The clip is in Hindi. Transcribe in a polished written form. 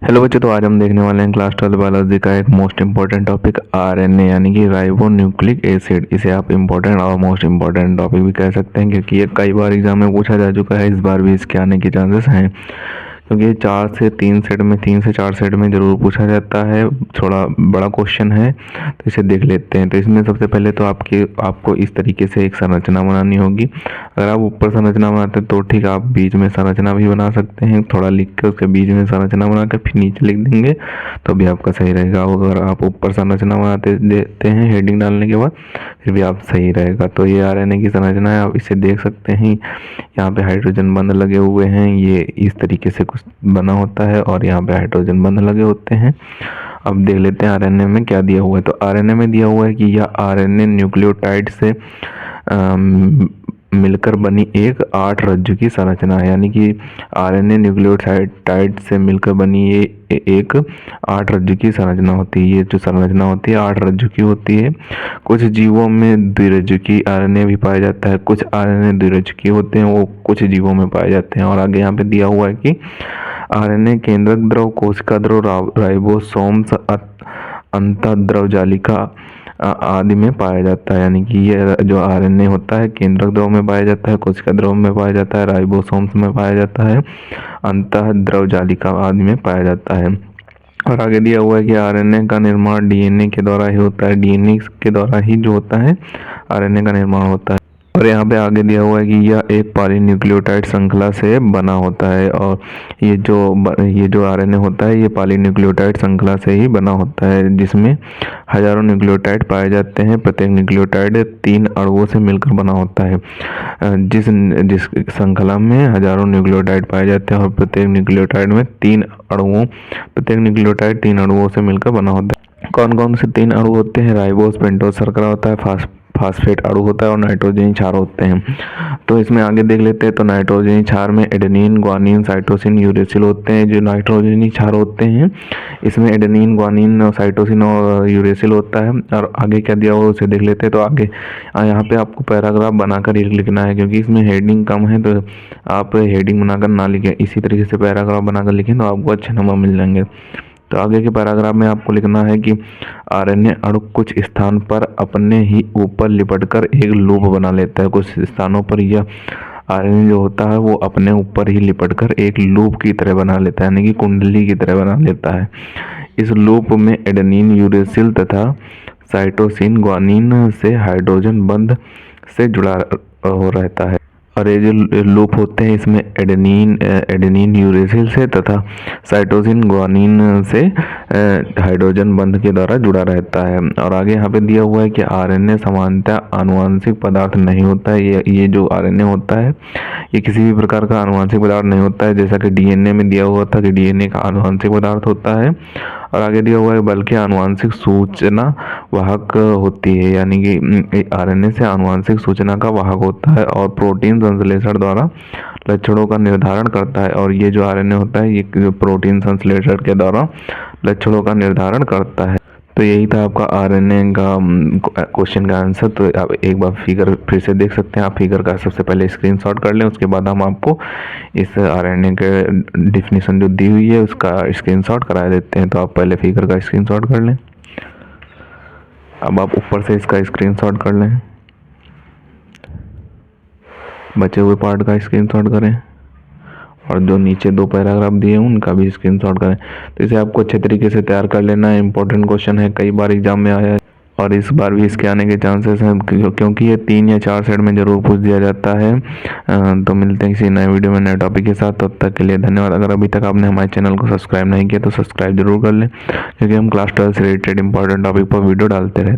हेलो बच्चों, तो आज हम देखने वाले हैं क्लास 12 बायोलॉजी का एक मोस्ट इंपॉर्टेंट टॉपिक आरएनए यानी कि राइबो न्यूक्लिक एसिड। इसे आप इंपॉर्टेंट और मोस्ट इंपॉर्टेंट टॉपिक भी कह सकते हैं क्योंकि ये कई बार एग्जाम में पूछा जा चुका है। इस बार भी इसके आने के चांसेस हैं क्योंकि ये 3 से 4 सेट में ज़रूर पूछा जाता है। थोड़ा बड़ा क्वेश्चन है तो इसे देख लेते हैं। तो इसमें सबसे पहले तो आपको इस तरीके से एक संरचना बनानी होगी। अगर आप ऊपर संरचना बनाते हैं तो ठीक, आप बीच में संरचना भी बना सकते हैं। थोड़ा लिख कर उसके बीच में संरचना बना कर फिर नीचे लिख देंगे तो भी आपका सही रहेगा। अगर आप ऊपर संरचना बनाते देते हैं हेडिंग डालने के बाद फिर भी आप सही रहेगा। तो ये आरएनए की संरचना है, आप इसे देख सकते हैं। यहाँ पे हाइड्रोजन बंध लगे हुए हैं, ये इस तरीके से कुछ बना होता है और यहाँ पे हाइड्रोजन बंध लगे होते हैं। अब देख लेते हैं आरएनए में क्या दिया हुआ है। तो आरएनए में दिया हुआ है कि यह आरएनए न्यूक्लियोटाइड से मिलकर बनी एक 8 रज्जु की संरचना है। यानी कि आरएनए न्यूक्लियोटाइड से मिलकर बनी ये एक 8 रज्जु की संरचना होती है। ये जो संरचना होती है 8 रज्जु की होती है। कुछ जीवों में द्विरज्जुकी आरएनए भी पाया जाता है, कुछ आरएनए द्विरज्जुकी होते हैं, वो कुछ जीवों में पाए जाते हैं। और आगे यहाँ पे दिया हुआ है कि आरएनए केंद्रक द्रव, कोशिका द्रव, राइबोसोम्स, अंतःद्रव जालिका आदि में पाया जाता है। यानी कि ये जो आरएनए होता है केंद्रक द्रव में पाया जाता है, कोशिका द्रव में पाया जाता है, राइबोसोम्स में पाया जाता है, अंतःद्रव जालिका आदि में पाया जाता है। और आगे दिया हुआ है कि आरएनए का निर्माण डीएनए के द्वारा ही होता है। डीएनए के द्वारा ही जो होता है आरएनए का निर्माण होता है। और यहाँ पे आगे दिया हुआ है कि यह एक पॉलीन्यूक्लियोटाइड श्रृंखला से बना होता है। और ये जो आरएनए होता है ये पॉलीन्यूक्लियोटाइड श्रृंखला से ही बना होता है, जिसमें हजारों न्यूक्लियोटाइड पाए जाते हैं। प्रत्येक न्यूक्लियोटाइड 3 अणुओं से मिलकर बना होता है। जिस श्रृंखला में हजारों न्यूक्लियोटाइड पाए जाते हैं और प्रत्येक न्यूक्लियोटाइड 3 अणुओं से मिलकर बना होता है। कौन कौन से 3 अणु होते हैं? राइबोस, पेंटोस, शर्करा होता है, फास्फेट अणु होता है और नाइट्रोजनी क्षार होते हैं। तो इसमें आगे देख लेते हैं। तो नाइट्रोजनी क्षार में एडेनिन, ग्वानिन, साइटोसिन, यूरेसिल होते हैं। जो नाइट्रोजनी क्षार होते हैं इसमें एडेनिन, ग्वानिन, साइटोसिन और यूरेसिल होता है। और आगे क्या दिया हुआ उसे देख लेते हैं। तो आगे यहाँ पे आपको पैराग्राफ बनाकर लिखना है क्योंकि इसमें हेडिंग कम है, तो आप हेडिंग बनाकर ना लिखें, इसी तरीके से पैराग्राफ बनाकर लिखें तो आपको अच्छे नंबर मिल जाएंगे। तो आगे के पैराग्राफ में आपको लिखना है कि आरएनए अणु कुछ स्थान पर अपने ही ऊपर लिपटकर एक लूप बना लेता है। कुछ स्थानों पर यह आरएनए जो होता है वो अपने ऊपर ही लिपटकर एक लूप की तरह बना लेता है, यानी कि कुंडली की तरह बना लेता है। इस लूप में एडेनिन, यूरेसिल तथा साइटोसिन, ग्वानिन से हाइड्रोजन बंध से जुड़ा हो रहता है। और ये जो लूप होते हैं इसमें एडेनिन यूरेसिल से तथा साइटोसिन, ग्वानिन से हाइड्रोजन बंध के द्वारा जुड़ा रहता है। और आगे यहाँ पे दिया हुआ है कि आरएनए सामान्यतः आनुवांशिक पदार्थ नहीं होता है। ये जो आरएनए होता है ये किसी भी प्रकार का आनुवांशिक पदार्थ नहीं होता है, जैसा कि डीएनए में दिया हुआ था कि डीएनए का आनुवांशिक पदार्थ होता है। और आगे दिया हुआ है बल्कि आनुवांशिक सूचना वाहक होती है, यानी कि आरएनए से आनुवांशिक सूचना का वाहक होता है और प्रोटीन संश्लेषण द्वारा लक्षणों का निर्धारण करता है। और ये जो आरएनए होता है ये प्रोटीन संश्लेषण के द्वारा लक्षणों का निर्धारण करता है। तो यही था आपका आरएनए का क्वेश्चन का आंसर। तो आप एक बार फिगर फिर से देख सकते हैं। आप फिगर का सबसे पहले स्क्रीनशॉट कर लें, उसके बाद हम आपको इस आरएनए के डिफिनीशन जो दी हुई है उसका स्क्रीनशॉट करा देते हैं। तो आप पहले फिगर का स्क्रीनशॉट कर लें। अब आप ऊपर से इसका स्क्रीनशॉट कर लें, बचे हुए पार्ट का स्क्रीनशॉट करें और जो नीचे 2 पैराग्राफ दिए हैं उनका भी स्क्रीनशॉट करें। तो इसे आपको अच्छे तरीके से तैयार कर लेना है। इंपॉर्टेंट क्वेश्चन है, कई बार एग्जाम में आया है और इस बार भी इसके आने के चांसेस हैं क्योंकि ये 3 या 4 सेट में ज़रूर पूछ दिया जाता है। तो मिलते हैं किसी नए वीडियो में नए टॉपिक के साथ। तब तक के लिए धन्यवाद। अगर अभी तक आपने हमारे चैनल को सब्सक्राइब नहीं किया तो सब्सक्राइब जरूर कर लें क्योंकि हम क्लास 12 से रिलेटेड इंपॉर्टेंट टॉपिक पर वीडियो डालते रहते हैं।